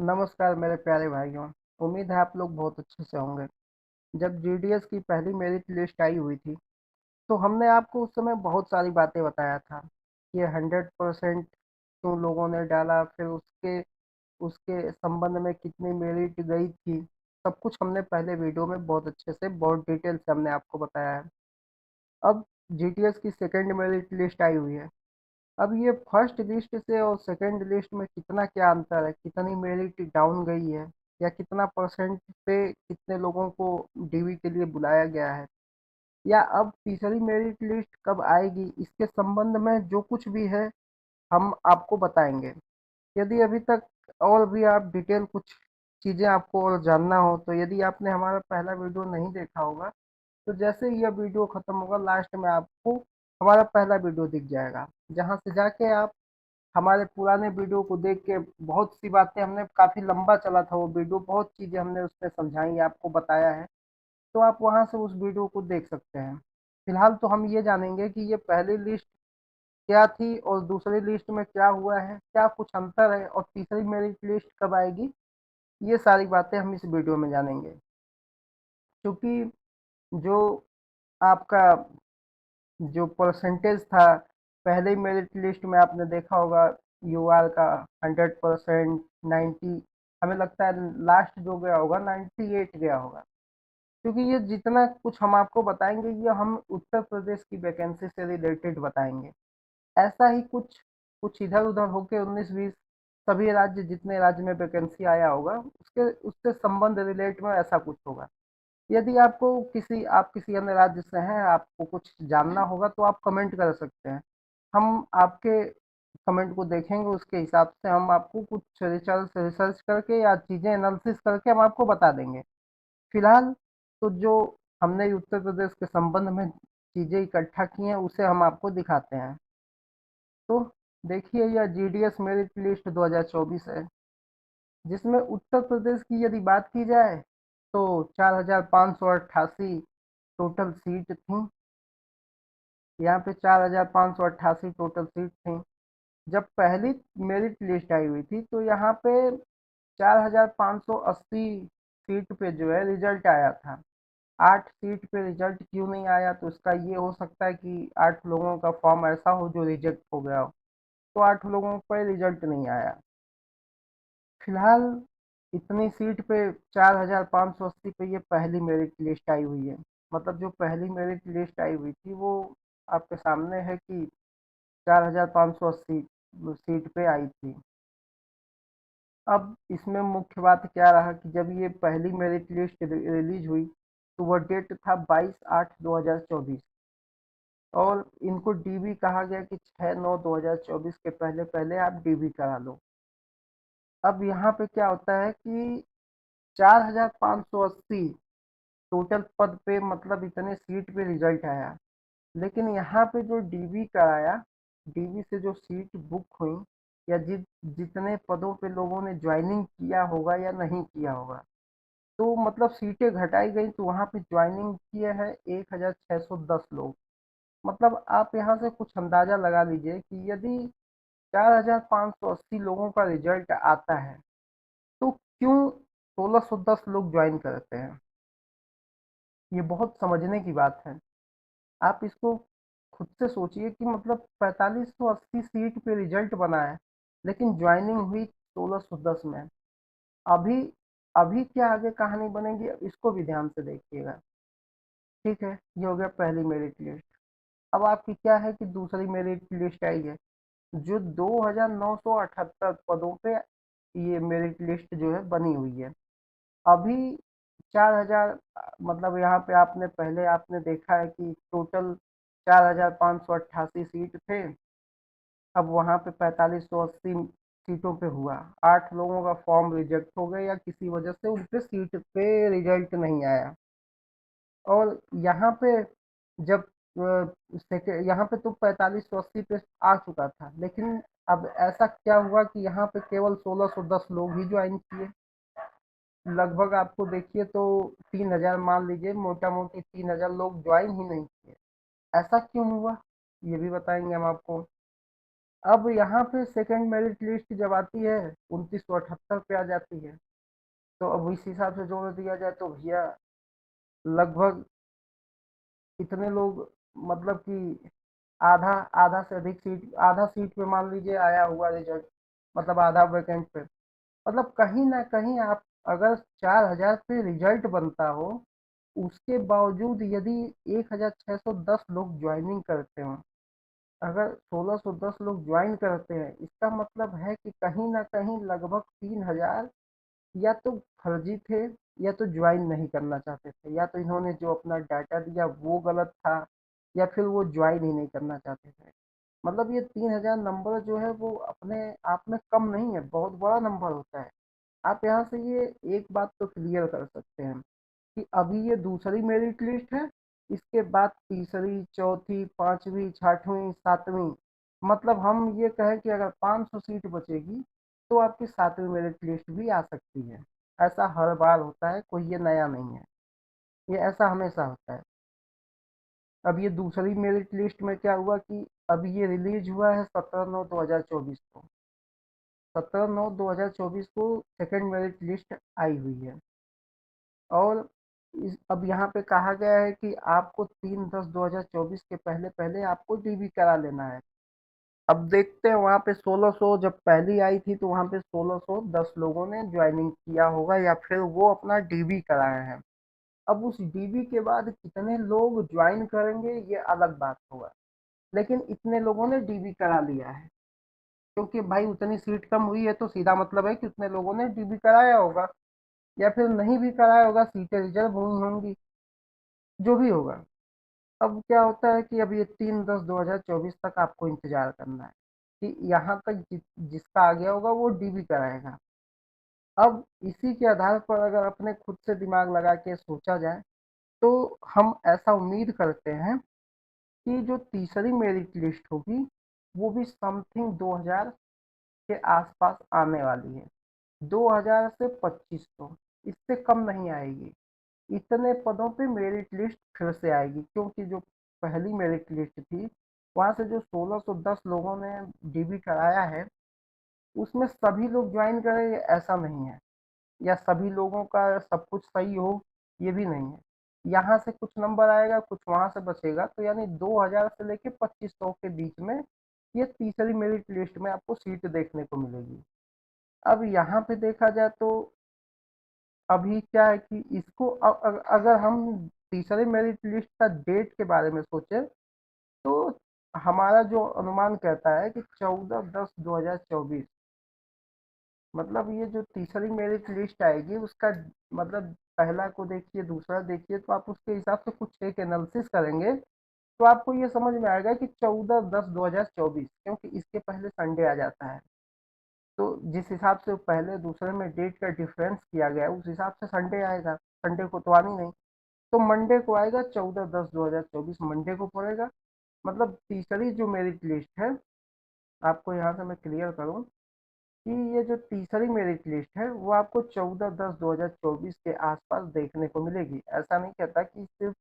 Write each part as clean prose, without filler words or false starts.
नमस्कार मेरे प्यारे भाइयों। उम्मीद है आप लोग बहुत अच्छे से होंगे। जब जीडीएस की पहली मेरिट लिस्ट आई हुई थी तो हमने आपको उस समय बहुत सारी बातें बताया था। ये 100% क्यों लोगों ने डाला, फिर उसके उसके संबंध में कितनी मेरिट गई थी, सब कुछ हमने पहले वीडियो में बहुत अच्छे से बहुत डिटेल से हमने आपको बताया है। अब जीडीएस की सेकंड मेरिट लिस्ट आई हुई है। अब ये फर्स्ट लिस्ट से और सेकंड लिस्ट में कितना क्या अंतर है, कितनी मेरिट डाउन गई है, या कितना परसेंट पे कितने लोगों को डीवी के लिए बुलाया गया है, या अब तीसरी मेरिट लिस्ट कब आएगी, इसके संबंध में जो कुछ भी है हम आपको बताएंगे। यदि अभी तक और भी आप डिटेल कुछ चीज़ें आपको और जानना हो, तो यदि आपने हमारा पहला वीडियो नहीं देखा होगा तो जैसे ही यह वीडियो खत्म होगा लास्ट में आपको हमारा पहला वीडियो दिख जाएगा, जहां से जाके आप हमारे पुराने वीडियो को देख के बहुत सी बातें, हमने काफ़ी लंबा चला था वो वीडियो, बहुत चीज़ें हमने उसमें समझाई, आपको बताया है, तो आप वहां से उस वीडियो को देख सकते हैं। फिलहाल तो हम ये जानेंगे कि ये पहली लिस्ट क्या थी और दूसरी लिस्ट में क्या हुआ है, क्या कुछ अंतर है, और तीसरी मेरिट लिस्ट कब आएगी। ये सारी बातें हम इस वीडियो में जानेंगे। क्योंकि जो आपका जो परसेंटेज था पहले मेरिट लिस्ट में, आपने देखा होगा यूआर का 100%, 90, हमें लगता है लास्ट जो गया होगा 98 गया होगा। क्योंकि ये जितना कुछ हम आपको बताएंगे ये हम उत्तर प्रदेश की वैकेंसी से रिलेटेड बताएंगे। ऐसा ही कुछ कुछ इधर उधर होके 19-20 सभी राज्य, जितने राज्य में वैकेंसी आया होगा उसके उससे संबंध रिलेट में ऐसा कुछ होगा। यदि आपको आप किसी अन्य राज्य से हैं, आपको कुछ जानना होगा तो आप कमेंट कर सकते हैं। हम आपके कमेंट को देखेंगे, उसके हिसाब से हम आपको कुछ रिसर्च रिसर्च करके या चीज़ें एनालिसिस करके हम आपको बता देंगे। फिलहाल तो जो हमने उत्तर प्रदेश के संबंध में चीज़ें इकट्ठा की हैं उसे हम आपको दिखाते हैं। तो देखिए, यह जीडीएस मेरिट लिस्ट 2024 है, जिसमें उत्तर प्रदेश की यदि बात की जाए तो 4,588 टोटल सीट थी। यहाँ पे 4,588 टोटल सीट थी। जब पहली मेरिट लिस्ट आई हुई थी तो यहाँ पे 4,580 सीट पे जो है रिजल्ट आया था। 8 सीट पे रिजल्ट क्यों नहीं आया, तो इसका ये हो सकता है कि 8 लोगों का फॉर्म ऐसा हो जो रिजेक्ट हो गया हो, तो 8 लोगों पर रिजल्ट नहीं आया। फिलहाल इतनी सीट पे 4,580 पे ये पहली मेरिट लिस्ट आई हुई है। मतलब जो पहली मेरिट लिस्ट आई हुई थी वो आपके सामने है कि 4,580 सीट पे आई थी। अब इसमें मुख्य बात क्या रहा कि जब ये पहली मेरिट लिस्ट रिलीज हुई तो वह डेट था 22/8/2024, और इनको डीबी कहा गया कि 6/9/2024 के पहले पहले आप डीबी करा लो। अब यहाँ पे क्या होता है कि 4,580 टोटल पद पे, मतलब इतने सीट पे रिजल्ट आया, लेकिन यहाँ पे जो डीबी कराया, डीबी से जो सीट बुक हुई, या जितने पदों पे लोगों ने ज्वाइनिंग किया होगा या नहीं किया होगा, तो मतलब सीटें घटाई गई, तो वहाँ पे ज्वाइनिंग किए हैं 1,610 लोग। मतलब आप यहाँ से कुछ अंदाजा लगा लीजिए कि यदि 4,580 लोगों का रिजल्ट आता है तो क्यों 1,610 लोग ज्वाइन करते हैं। ये बहुत समझने की बात है। आप इसको खुद से सोचिए कि मतलब 4580 सीट पे रिजल्ट बना है, लेकिन ज्वाइनिंग हुई 1610 में। अभी अभी क्या आगे कहानी बनेगी, अब इसको भी ध्यान से देखिएगा। ठीक है, ये हो गया पहली मेरिट लिस्ट। अब आपकी क्या है कि दूसरी मेरिट लिस्ट आई है, जो 2,978 पदों पे ये मेरिट लिस्ट जो है बनी हुई है। अभी 4,000, मतलब यहाँ पे आपने पहले आपने देखा है कि टोटल 4,588 सीट थे। अब वहाँ पे 4,580 सीटों पे हुआ, 8 लोगों का फॉर्म रिजेक्ट हो गया या किसी वजह से उन पे सीट पे रिजल्ट नहीं आया। और यहाँ पे जब यहाँ पे तो 4580 पे आ चुका था, लेकिन अब ऐसा क्या हुआ कि यहाँ पे केवल 1610 लोग ही ज्वाइन किए। लगभग आपको देखिए तो 3,000, मान लीजिए मोटा मोटी 3,000 लोग ज्वाइन ही नहीं किए। ऐसा क्यों हुआ, ये भी बताएंगे हम आपको। अब यहाँ पे सेकंड मेरिट लिस्ट जब आती है 2978 पे आ जाती है। तो अब इस हिसाब से जोड़ दिया जाए तो भैया लगभग इतने लोग, मतलब कि आधा आधा से अधिक सीट, आधा सीट पे मान लीजिए आया हुआ रिजल्ट, मतलब आधा वैकेंट पे। मतलब कहीं ना कहीं आप, अगर 4000 पे रिजल्ट बनता हो, उसके बावजूद यदि 1610 लोग ज्वाइनिंग करते हो, अगर 1610 लोग ज्वाइन करते हैं, इसका मतलब है कि कहीं ना कहीं लगभग 3000 या तो फर्जी थे, या तो ज्वाइन नहीं करना चाहते थे, या तो इन्होंने जो अपना डाटा दिया वो गलत था, या फिर वो ज्वाइन ही नहीं करना चाहते थे। मतलब ये 3000 नंबर जो है वो अपने आप में कम नहीं है, बहुत बड़ा नंबर होता है। आप यहाँ से ये एक बात तो क्लियर कर सकते हैं कि अभी ये दूसरी मेरिट लिस्ट है, इसके बाद तीसरी, चौथी, पांचवी, छठवीं, सातवीं, मतलब हम ये कहें कि अगर 500 सीट बचेगी तो आपकी सातवीं मेरिट लिस्ट भी आ सकती है। ऐसा हर बार होता है, कोई ये नया नहीं है, ये ऐसा हमेशा होता है। अब ये दूसरी मेरिट लिस्ट में क्या हुआ कि अभी ये रिलीज हुआ है 17/9/2024 को, 17/9/2024 को सेकंड मेरिट लिस्ट आई हुई है। और अब यहाँ पे कहा गया है कि आपको 3/10/2024 के पहले पहले आपको डीबी करा लेना है। अब देखते हैं, वहाँ पे 1600 जब पहली आई थी तो वहाँ पे 1610 लोगों ने ज्वाइनिंग किया होगा, या फिर वो अपना डीबी कराए हैं। अब उस डीबी के बाद कितने लोग ज्वाइन करेंगे ये अलग बात होगा, लेकिन इतने लोगों ने डीबी करा लिया है, क्योंकि भाई उतनी सीट कम हुई है तो सीधा मतलब है कि उतने लोगों ने डीबी कराया होगा, या फिर नहीं भी कराया होगा, सीटें रिजर्व हुई होंगी, जो भी होगा। अब क्या होता है कि अब ये 3/10/2024 तक आपको इंतजार करना है कि यहाँ तक जिसका आ गया होगा वो डीबी कराएगा। अब इसी के आधार पर अगर अपने खुद से दिमाग लगा के सोचा जाए, तो हम ऐसा उम्मीद करते हैं कि जो तीसरी मेरिट लिस्ट होगी वो भी समथिंग 2000 के आसपास आने वाली है, 2000 से 2500, इससे कम नहीं आएगी। इतने पदों पे मेरिट लिस्ट फिर से आएगी, क्योंकि जो पहली मेरिट लिस्ट थी वहां से जो 1610 लोगों ने डीबी कराया है, उसमें सभी लोग ज्वाइन करेंगे ऐसा नहीं है, या सभी लोगों का सब कुछ सही हो, ये भी नहीं है। यहाँ से कुछ नंबर आएगा, कुछ वहां से बचेगा, तो यानी 2000 से लेके 2500 के बीच में ये तीसरी मेरिट लिस्ट में आपको सीट देखने को मिलेगी। अब यहाँ पे देखा जाए तो अभी क्या है कि इसको अगर हम तीसरे मेरिट लिस्ट का डेट के बारे में सोचे, तो हमारा जो अनुमान कहता है कि 14/10/2024, मतलब ये जो तीसरी मेरिट लिस्ट आएगी उसका, मतलब पहला को देखिए, दूसरा देखिए, तो आप उसके हिसाब से कुछ एक एनालिसिस करेंगे तो आपको ये समझ में आएगा कि 14/10/2024, क्योंकि इसके पहले संडे आ जाता है। तो जिस हिसाब से पहले दूसरे में डेट का डिफरेंस किया गया है उस हिसाब से संडे आएगा, संडे को तो आनी नहीं, तो मंडे को आएगा, 14/10/2024 मंडे को पड़ेगा। मतलब तीसरी जो मेरिट लिस्ट है, आपको यहाँ से मैं क्लियर करूँ कि ये जो तीसरी मेरिट लिस्ट है वो आपको 14/10/2024 के आसपास देखने को मिलेगी। ऐसा नहीं कहता कि सिर्फ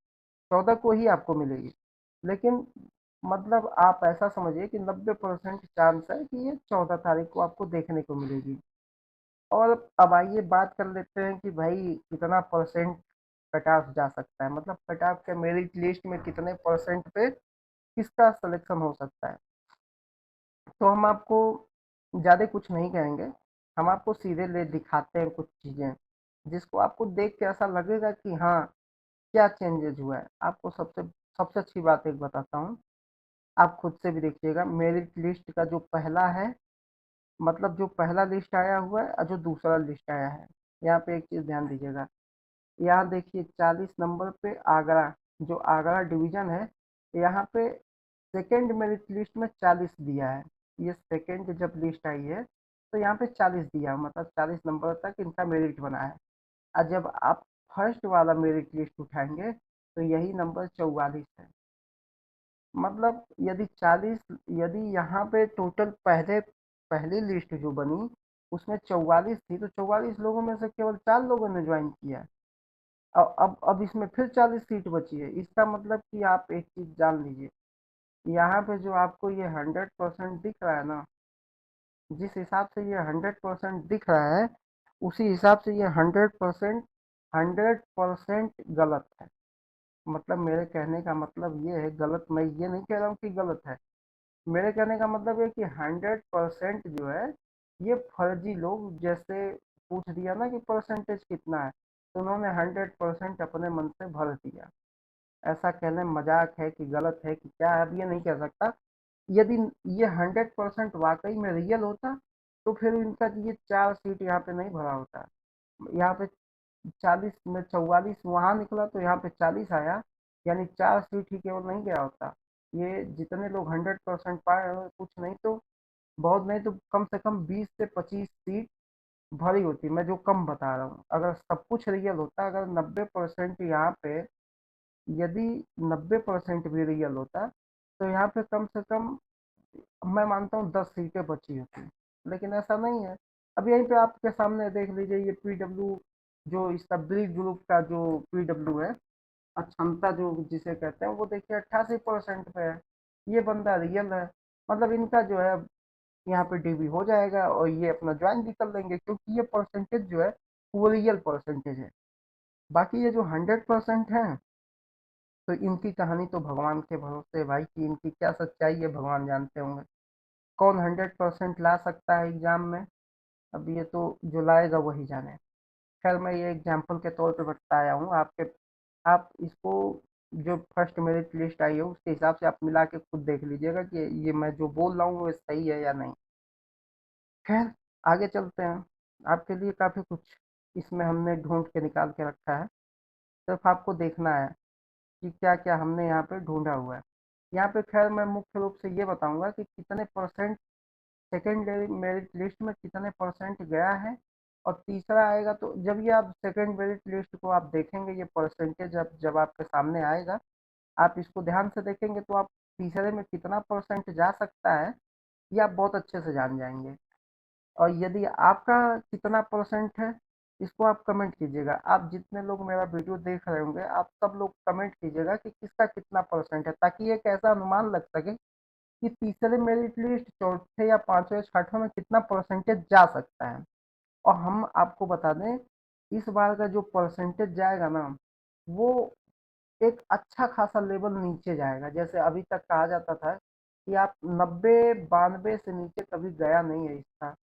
14 को ही आपको मिलेगी, लेकिन मतलब आप ऐसा समझिए कि 90% चांस है कि ये 14 तारीख को आपको देखने को मिलेगी। और अब आइए बात कर लेते हैं कि भाई कितना परसेंट कट ऑफ जा सकता है, मतलब कट ऑफ के मेरिट लिस्ट में कितने परसेंट पे किसका सिलेक्शन हो सकता है। तो हम आपको ज़्यादा कुछ नहीं कहेंगे, हम आपको सीधे ले दिखाते हैं कुछ चीज़ें जिसको आपको देख के ऐसा लगेगा कि हाँ, क्या चेंजेज हुआ है। आपको सबसे सबसे अच्छी बात एक बताता हूँ, आप खुद से भी देखिएगा मेरिट लिस्ट का जो पहला है, मतलब जो पहला लिस्ट आया हुआ है और जो दूसरा लिस्ट आया है, यहाँ पे एक चीज़ ध्यान दीजिएगा। यहाँ देखिए 40 नंबर पे आगरा, जो आगरा डिवीजन है, यहाँ पे सेकंड मेरिट लिस्ट में 40 दिया है। ये सेकंड जब लिस्ट आई है तो यहाँ पे 40 दिया, मतलब 40 नंबर तक इनका मेरिट बना है। और जब आप फर्स्ट वाला मेरिट लिस्ट उठाएंगे तो यही नंबर 44 है। मतलब यदि 40, यदि यहाँ पे टोटल पहले पहली लिस्ट जो बनी उसमें 44 थी, तो 44 लोगों में से केवल 4 लोगों ने ज्वाइन किया। अब इसमें फिर 40 सीट बची है, इसका मतलब कि आप एक चीज जान लीजिए यहाँ पे जो आपको ये 100% दिख रहा है ना, जिस हिसाब से ये 100% दिख रहा है, उसी हिसाब से ये 100% गलत है। मतलब मेरे कहने का मतलब ये है, गलत मैं ये नहीं कह रहा हूँ कि गलत है। मेरे कहने का मतलब है कि 100% जो है, ये फर्जी लोग जैसे पूछ दिया ना कि परसेंटेज कितना है, तो उन्होंने 100% अपने मन से भर दिया। ऐसा कहने मजाक है कि गलत है कि क्या है, अब ये नहीं कह सकता। यदि ये 100% वाकई में रियल होता, तो फिर इनका ये 4 सीट यहाँ पे नहीं भरा होता। यहाँ पे 40 में 44 वहां निकला, तो यहाँ पे 40 आया, यानी 4 सीट ही केवल नहीं गया होता। ये जितने लोग 100% पाए हैं, कुछ नहीं तो, बहुत नहीं तो कम से कम 20 से 25 सीट भरी होती। मैं जो कम बता रहा हूँ, अगर सब कुछ रियल होता, अगर 90% यहाँ पे, यदि 90% भी रियल होता, तो यहाँ पे कम से कम मैं मानता हूँ 10 सीटें बची होती। लेकिन ऐसा नहीं है। अब यहीं पे आपके सामने देख लीजिए, ये पीडब्ल्यू, जो इसका ब्री ग्रुप का जो पीडब्ल्यू है, अक्षमता जो जिसे कहते हैं, वो देखिए 88% पे है। ये बंदा रियल है। मतलब इनका जो है यहाँ पे डीबी हो जाएगा, और ये अपना ज्वाइन भी कर लेंगे, क्योंकि ये परसेंटेज जो है वो रियल परसेंटेज है। बाकी ये जो 100% है, तो इनकी कहानी तो भगवान के भरोसे है भाई, कि इनकी क्या सच्चाई है भगवान जानते होंगे। कौन 100% ला सकता है एग्जाम में, अब ये तो जो लाएगा वही जाने। खैर, मैं ये एग्जाम्पल के तौर पे बताया हूँ आपके। आप इसको, जो फर्स्ट मेरिट लिस्ट आई है उसके हिसाब से आप मिला के खुद देख लीजिएगा कि ये मैं जो बोल रहा हूँ वो सही है या नहीं। खैर, आगे चलते हैं। आपके लिए काफ़ी कुछ इसमें हमने ढूंढ के निकाल के रखा है। सिर्फ आपको देखना है कि क्या क्या हमने यहाँ पे ढूंढा हुआ है। यहाँ पे खैर मैं मुख्य रूप से ये बताऊंगा कि कितने परसेंट सेकेंडरी मेरिट लिस्ट में कितने परसेंट गया है। और तीसरा आएगा, तो जब ये आप सेकेंड मेरिट लिस्ट को आप देखेंगे, ये परसेंटेज जब जब आपके सामने आएगा, आप इसको ध्यान से देखेंगे, तो आप तीसरे में कितना परसेंट जा सकता है, ये आप बहुत अच्छे से जान जाएंगे। और यदि आपका कितना परसेंट है, इसको आप कमेंट कीजिएगा। आप जितने लोग मेरा वीडियो देख रहे होंगे, आप सब लोग कमेंट कीजिएगा कि किसका कितना परसेंट है, ताकि एक ऐसा अनुमान लग सके कि तीसरे मेरिट लिस्ट, चौथे या पांचवें या छठवें में कितना परसेंटेज जा सकता है। और हम आपको बता दें, इस बार का जो परसेंटेज जाएगा ना, वो एक अच्छा खासा लेवल नीचे जाएगा। जैसे अभी तक कहा जाता था कि आप 90-92 से नीचे कभी गया नहीं है इसका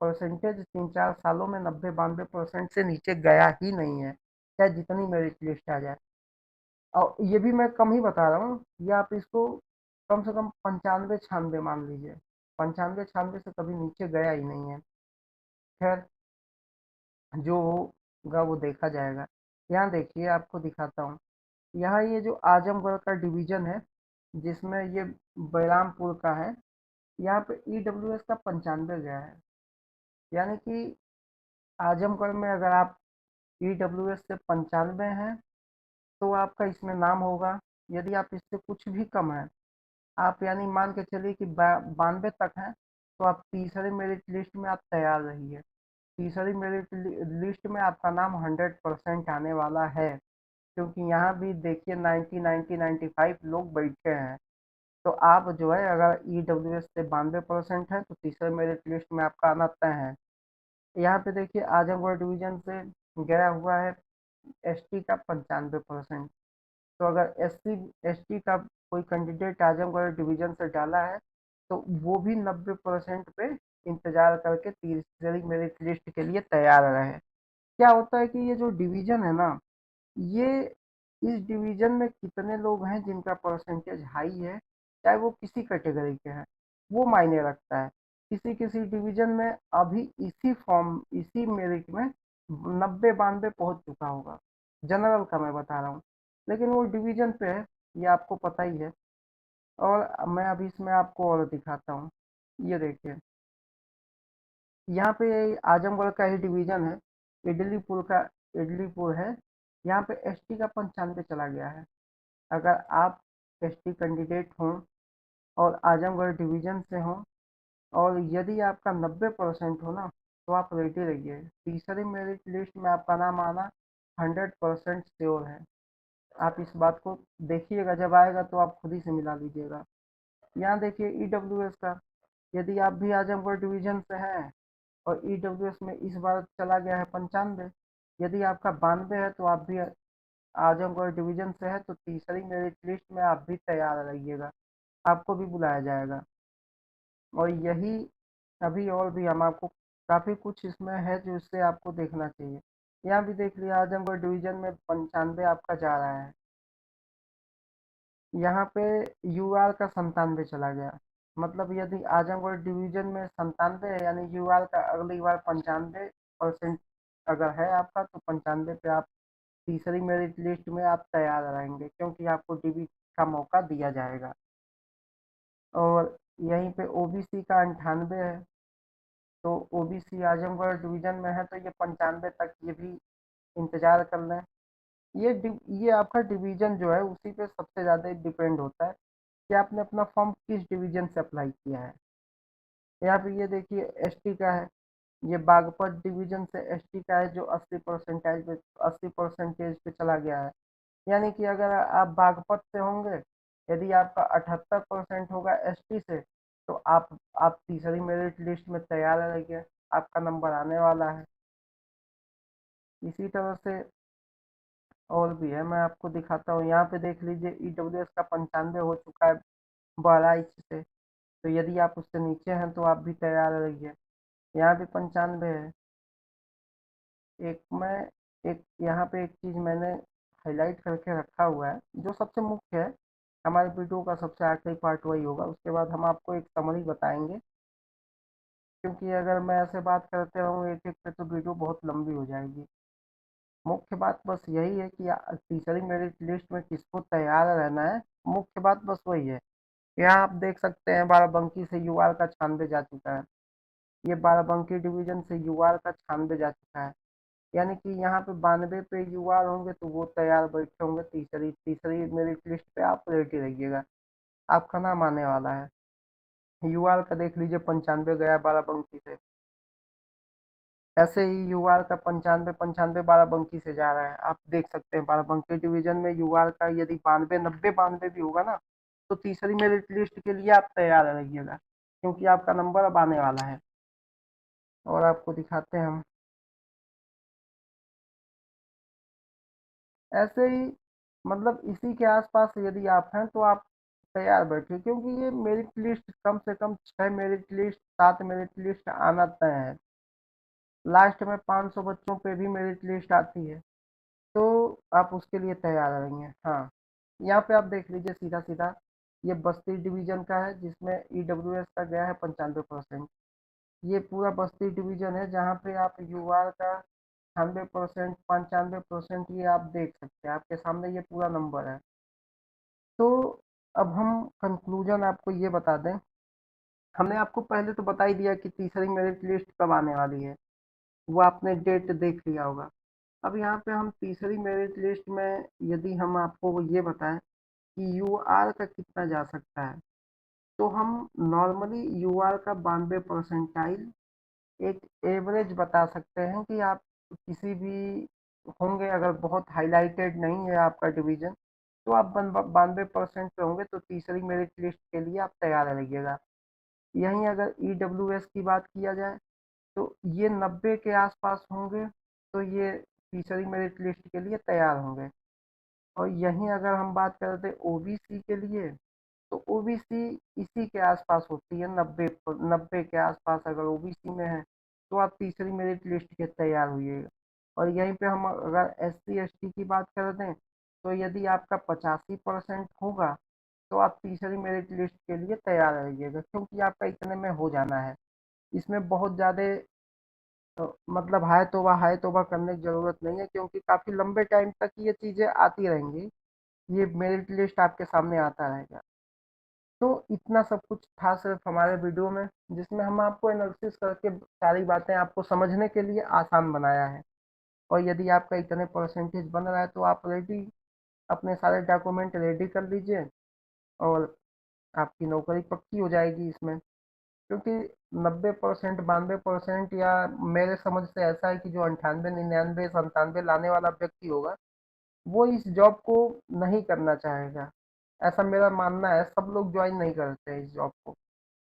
परसेंटेज। 3-4 सालों में 90-92% से नीचे गया ही नहीं है, चाहे जितनी मेरिट लिस्ट आ जाए। और ये भी मैं कम ही बता रहा हूँ, ये आप इसको कम से कम 95-96 मान लीजिए। 95-96 से कभी नीचे गया ही नहीं है। खैर, जो होगा वो देखा जाएगा। यहाँ देखिए, आपको दिखाता हूँ। यहाँ ये जो आजमगढ़ का डिवीजन है, जिसमें ये बलरामपुर का है, यहाँ पे ईडब्ल्यूएस का 95 गया है। यानी कि आजमगढ़ में अगर आप ईडब्ल्यूएस से 95 हैं, तो आपका इसमें नाम होगा। यदि आप इससे कुछ भी कम है, आप यानी मान के चलिए कि 92 तक हैं, तो आप तीसरे मेरिट लिस्ट में आप तैयार रहिए। तीसरी मेरिट लिस्ट में आपका नाम 100% आने वाला है। क्योंकि यहाँ भी देखिए 90-90-95 लोग बैठे हैं। तो आप जो है, अगर ईडब्ल्यूएस से 92% है, तो तीसरे मेरिट लिस्ट में आपका आना तय है। यहाँ पे देखिए, आजमगढ़ डिवीजन से गया हुआ है एसटी का 95%। तो अगर एससी एसटी का कोई कैंडिडेट आजमगढ़ डिवीजन से डाला है, तो वो भी 90% पे इंतजार करके तीसरी मेरिट लिस्ट के लिए तैयार रहे। क्या होता है कि ये जो डिवीजन है ना, ये इस डिवीजन में कितने लोग हैं जिनका परसेंटेज हाई है, चाहे वो किसी कैटेगरी के हैं, वो मायने रखता है। किसी किसी डिवीजन में अभी इसी फॉर्म, इसी मेरिट में 90-92 पहुंच चुका होगा। जनरल का मैं बता रहा हूँ, लेकिन वो डिवीजन पे है, ये आपको पता ही है। और मैं अभी इसमें आपको और दिखाता हूँ। ये देखिए, यहाँ पे आजमगढ़ का ही डिवीजन है, इडलीपुर का, इडलीपुर है। यहाँ पे एसटी का 95 चला गया है। अगर आप एसटी कैंडिडेट हों और आजमगढ़ डिवीजन से हों, और यदि आपका 90% हो ना, तो आप रेडी रहिए। तीसरी मेरिट लिस्ट में आपका नाम आना 100% श्योर है। आप इस बात को देखिएगा, जब आएगा तो आप खुद ही से मिला लीजिएगा। यहाँ देखिए ईडब्ल्यूएस का, यदि आप भी आजमगढ़ डिवीजन से हैं और ईडब्ल्यूएस में इस बार चला गया है 95, यदि आपका 92 है तो आप भी आजमगढ़ डिवीजन से है तो तीसरी मेरिट लिस्ट में आप भी तैयार रहिएगा, आपको भी बुलाया जाएगा। और यही अभी और भी हम आपको काफ़ी कुछ इसमें है जो इससे आपको देखना चाहिए। यहाँ भी देख लिया आजमगढ़ डिवीजन में 95 आपका जा रहा है, यहाँ पे यूआर का 97 चला गया। मतलब यदि आजमगढ़ डिवीजन में 97 है यानी यूआर का अगली बार 95% अगर है आपका तो 95 पे आप तीसरी मेरिट लिस्ट में आप तैयार रहेंगे क्योंकि आपको डीबी का मौका दिया जाएगा। और यहीं पे ओबीसी का 98 है, तो ओबीसी आजमगढ़ डिवीजन में है तो ये 95 तक ये भी इंतजार कर लें। ये आपका डिवीजन जो है उसी पे सबसे ज़्यादा डिपेंड होता है कि आपने अपना फॉर्म किस डिवीजन से अप्लाई किया है। यहाँ पे ये देखिए एसटी का है, ये बागपत डिवीजन से एसटी का है जो 80% पे चला गया है। यानी कि अगर आप बागपत से होंगे, यदि आपका 78% होगा एसटी से तो आप तीसरी मेरिट लिस्ट में तैयार रहिए, आपका नंबर आने वाला है। इसी तरह से और भी है, मैं आपको दिखाता हूँ। यहाँ पे देख लीजिए ईडब्ल्यूएस का 95 हो चुका है 12 से, तो यदि आप उससे नीचे हैं तो आप भी तैयार रहिए। यहाँ भी 95 है। एक मैं एक यहाँ पे एक चीज़ मैंने हाईलाइट करके रखा हुआ है जो सबसे मुख्य है, हमारे वीडियो का सबसे आखिरी पार्ट वही होगा, उसके बाद हम आपको एक समरी बताएंगे, क्योंकि अगर मैं ऐसे बात करते रहूँ एक एक पे तो वीडियो बहुत लंबी हो जाएगी। मुख्य बात बस यही है कि तीसरी मेरिट लिस्ट में किसको तैयार रहना है, मुख्य बात बस वही है। यहाँ आप देख सकते हैं बाराबंकी से यूआर का 96 जा चुका है, ये बाराबंकी डिवीजन से यूआर का 96 जा चुका है। यानी कि यहाँ पे 92 पे यूआर होंगे तो वो तैयार बैठे होंगे, तीसरी तीसरी मेरिट लिस्ट पे आप रेडी रहिएगा, आपका नाम आने वाला है। यूआर का देख लीजिए 95 गया बाराबंकी से, ऐसे ही यूआर का 95 बाराबंकी से जा रहा है। आप देख सकते हैं बाराबंकी डिवीजन में यूआर का यदि 92 भी होगा ना तो तीसरी मेरिट लिस्ट के लिए आप तैयार रहिएगा, क्योंकि आपका नंबर अब आने वाला है। और आपको दिखाते हैं हम ऐसे ही, मतलब इसी के आसपास यदि आप हैं तो आप तैयार बैठिए, क्योंकि ये मेरिट लिस्ट कम से कम 6 मेरिट लिस्ट 7 मेरिट लिस्ट आना तय है। लास्ट में 500 बच्चों पे भी मेरिट लिस्ट आती है, तो आप उसके लिए तैयार रहेंगे। हाँ, यहाँ पे आप देख लीजिए सीधा सीधा, ये बस्ती डिवीजन का है जिसमें ईडब्ल्यूएस का गया है 95%। ये पूरा बस्ती डिवीजन है जहाँ पे आप यूआर का 96%, 95%, ये आप देख सकते हैं, आपके सामने ये पूरा नंबर है। तो अब हम कंक्लूजन आपको ये बता दें, हमने आपको पहले तो बता ही दिया कि तीसरी मेरिट लिस्ट कब आने वाली है, वो आपने डेट देख लिया होगा। अब यहाँ पे हम तीसरी मेरिट लिस्ट में यदि हम आपको ये बताएं कि यूआर का कितना जा सकता है, तो हम नॉर्मली यूआर का 92 परसेंटाइल एक एवरेज बता सकते हैं कि आप किसी भी होंगे, अगर बहुत हाईलाइटेड नहीं है आपका डिवीजन तो आप 92% पे होंगे तो तीसरी मेरिट लिस्ट के लिए आप तैयार रहिएगा। यहीं अगर ईडब्ल्यूएस की बात किया जाए तो ये 90 के आसपास होंगे तो ये तीसरी मेरिट लिस्ट के लिए तैयार होंगे। और यहीं अगर हम बात करते हैं ओबीसी के लिए, तो ओबीसी इसी के आसपास होती है, 90 के आसपास अगर ओबीसी में है तो आप तीसरी मेरिट लिस्ट के तैयार हुइएगा। और यहीं पे हम अगर एस सी एस टी की बात कर दें तो यदि आपका 85% होगा तो आप तीसरी मेरिट लिस्ट के लिए तैयार रहिएगा, क्योंकि आपका इतने में हो जाना है। इसमें बहुत ज़्यादा मतलब हाय तौबा करने की ज़रूरत नहीं है, क्योंकि काफ़ी लंबे टाइम तक ये चीज़ें आती रहेंगी, ये मेरिट लिस्ट आपके सामने आता रहेगा। तो इतना सब कुछ था सिर्फ हमारे वीडियो में, जिसमें हम आपको एनालिसिस करके सारी बातें आपको समझने के लिए आसान बनाया है। और यदि आपका इतने परसेंटेज बन रहा है तो आप रेडी, अपने सारे डॉक्यूमेंट रेडी कर लीजिए और आपकी नौकरी पक्की हो जाएगी इसमें। क्योंकि 90% 92% या मेरे समझ से ऐसा है कि जो 98 99 97 लाने वाला व्यक्ति होगा वो इस जॉब को नहीं करना चाहेगा। ऐसा मेरा मानना है, सब लोग ज्वाइन नहीं करते हैं इस जॉब को।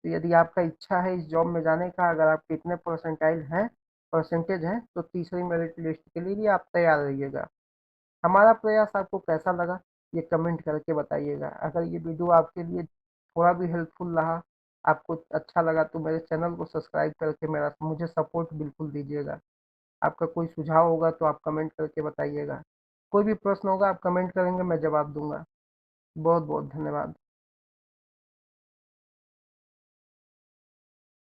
तो यदि आपका इच्छा है इस जॉब में जाने का, अगर आपके इतने परसेंटाइल हैं, परसेंटेज हैं, तो तीसरी मेरिट लिस्ट के लिए भी आप तैयार रहिएगा। हमारा प्रयास आपको कैसा लगा, ये कमेंट करके बताइएगा। अगर ये वीडियो आपके लिए थोड़ा भी हेल्पफुल रहा, आपको अच्छा लगा, तो मेरे चैनल को सब्सक्राइब करके मेरा मुझे सपोर्ट बिल्कुल दीजिएगा। आपका कोई सुझाव होगा तो आप कमेंट करके बताइएगा। कोई भी प्रश्न होगा आप कमेंट करेंगे, मैं जवाब दूंगा। बहुत बहुत धन्यवाद।